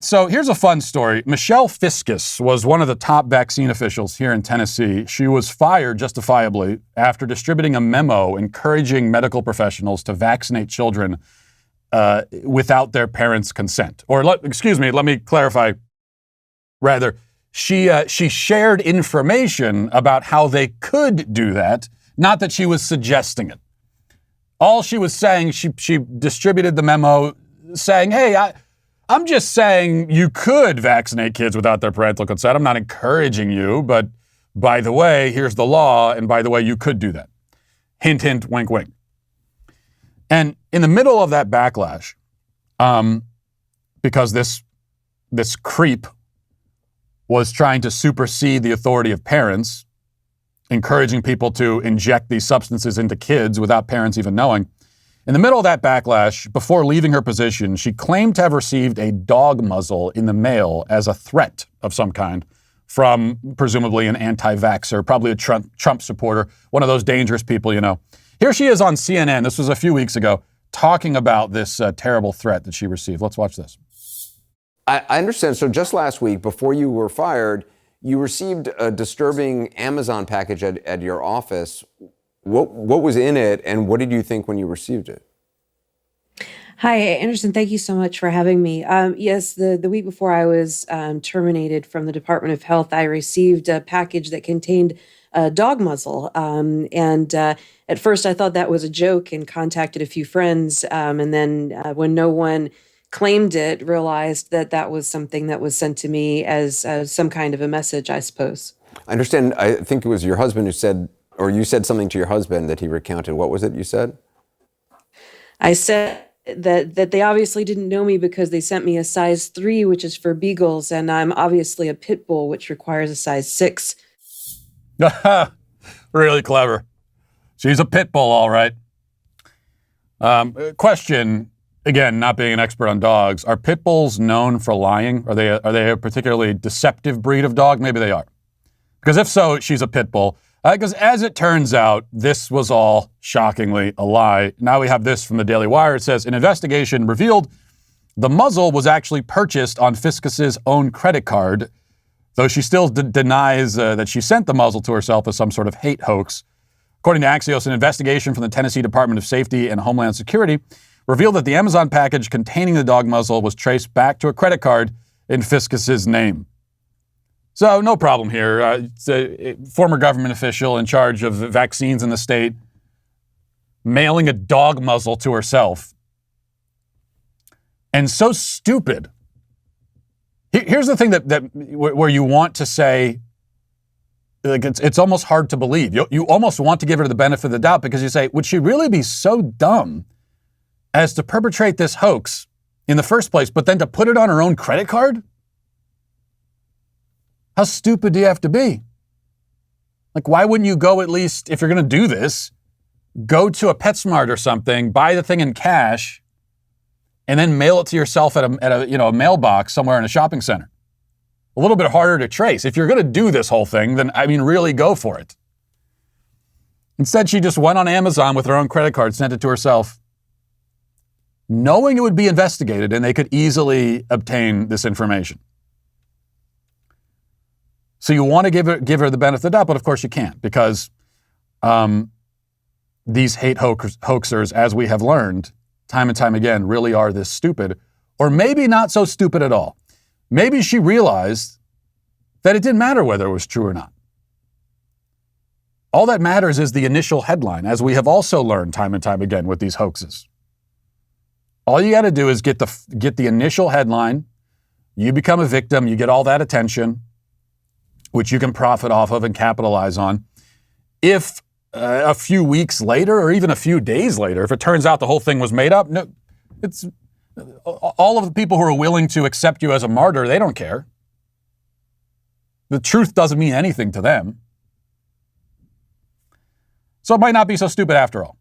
So here's a fun story. Michelle Fiscus was one of the top vaccine officials here in Tennessee. She was fired justifiably after distributing a memo encouraging medical professionals to vaccinate children without their parents' consent. Or let me clarify. Rather, she shared information about how they could do that, not that she was suggesting it. All she was saying, she distributed the memo saying, hey, I'm just saying you could vaccinate kids without their parental consent. I'm not encouraging you, but by the way, here's the law, and by the way, you could do that. Hint, hint, wink, wink. And in the middle of that backlash, because this creep was trying to supersede the authority of parents, encouraging people to inject these substances into kids without parents even knowing. In the middle of that backlash, before leaving her position, she claimed to have received a dog muzzle in the mail as a threat of some kind from presumably an anti-vaxxer, probably a Trump supporter, one of those dangerous people, you know. Here she is on CNN, this was a few weeks ago, talking about this terrible threat that she received. Let's watch this. I understand. So just last week, before you were fired, you received a disturbing Amazon package at your office. What was in it, and what did you think when you received it? Hi, Anderson. Thank you so much for having me. Yes, the week before I was terminated from the Department of Health, I received a package that contained a dog muzzle. And at first I thought that was a joke and contacted a few friends. And then when no one claimed it, realized that that was something that was sent to me as some kind of a message, I suppose. I understand. I think it was your husband who said, or you said something to your husband that he recounted. What was it you said? I said that they obviously didn't know me because they sent me a size 3, which is for beagles, and I'm obviously a pit bull, which requires a size 6. Really clever. She's a pit bull, all right. Question, again, not being an expert on dogs, are pit bulls known for lying? Are they a particularly deceptive breed of dog? Maybe they are. Because if so, she's a pit bull. Because as it turns out, this was all shockingly a lie. Now we have this from the Daily Wire. It says, an investigation revealed the muzzle was actually purchased on Fiscus's own credit card, though she still denies that she sent the muzzle to herself as some sort of hate hoax. According to Axios, an investigation from the Tennessee Department of Safety and Homeland Security revealed that the Amazon package containing the dog muzzle was traced back to a credit card in Fiscus's name. So no problem here. It's a former government official in charge of vaccines in the state mailing a dog muzzle to herself. And so stupid. Here's the thing that where you want to say, like it's almost hard to believe. You almost want to give her the benefit of the doubt because you say, would she really be so dumb as to perpetrate this hoax in the first place, but then to put it on her own credit card? How stupid do you have to be? Like, why wouldn't you go at least, if you're going to do this, go to a PetSmart or something, buy the thing in cash, and then mail it to yourself at a mailbox somewhere in a shopping center? A little bit harder to trace. If you're going to do this whole thing, then, really go for it. Instead, she just went on Amazon with her own credit card, sent it to herself, knowing it would be investigated and they could easily obtain this information. So you want to give her the benefit of the doubt, but of course you can't, because these hate hoaxers, as we have learned time and time again, really are this stupid, or maybe not so stupid at all. Maybe she realized that it didn't matter whether it was true or not. All that matters is the initial headline, as we have also learned time and time again with these hoaxes. All you got to do is get the initial headline. You become a victim. You get all that attention, which you can profit off of and capitalize on. If a few weeks later, or even a few days later, if it turns out the whole thing was made up, no, it's all of the people who are willing to accept you as a martyr, they don't care. The truth doesn't mean anything to them. So it might not be so stupid after all.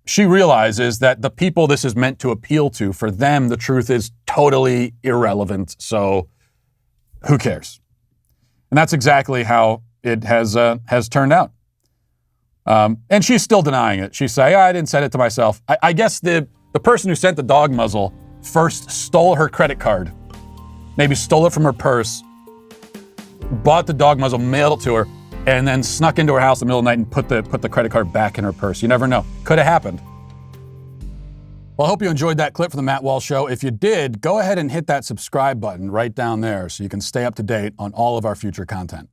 She realizes that the people this is meant to appeal to, for them, the truth is totally irrelevant. So who cares? And that's exactly how it has turned out. And she's still denying it. She's saying, I didn't send it to myself. I guess the person who sent the dog muzzle first stole her credit card, maybe stole it from her purse, bought the dog muzzle, mailed it to her, and then snuck into her house in the middle of the night and put the credit card back in her purse. You never know. Could have happened. Well, I hope you enjoyed that clip from the Matt Walsh Show. If you did, go ahead and hit that subscribe button right down there so you can stay up to date on all of our future content.